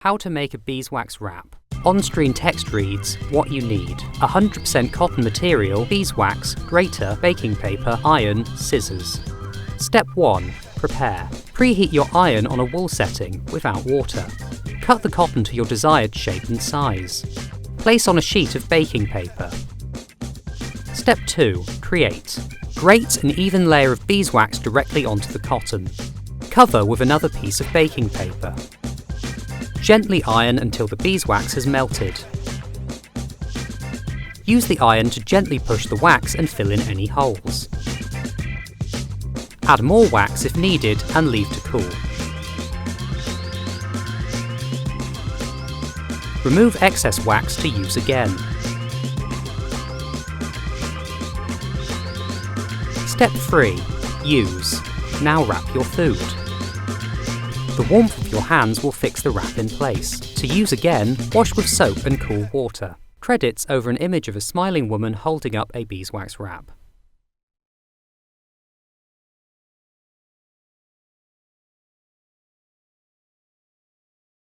How to make a beeswax wrap. On-screen text reads what you need: 100% cotton material, beeswax, grater, baking paper, iron, scissors. Step 1. Prepare. Preheat your iron on a wool setting without water. Cut the cotton to your desired shape and size. Place on a sheet of baking paper. Step 2. Create. Grate an even layer of beeswax directly onto the cotton. Cover with another piece of baking paper. Gently iron until the beeswax has melted. Use the iron to gently push the wax and fill in any holes. Add more wax if needed and leave to cool. Remove excess wax to use again. Step 3. Use. Now wrap your food. The warmth of your hands will fix the wrap in place. To use again, wash with soap and cool water. Credits over an image of a smiling woman holding up a beeswax wrap.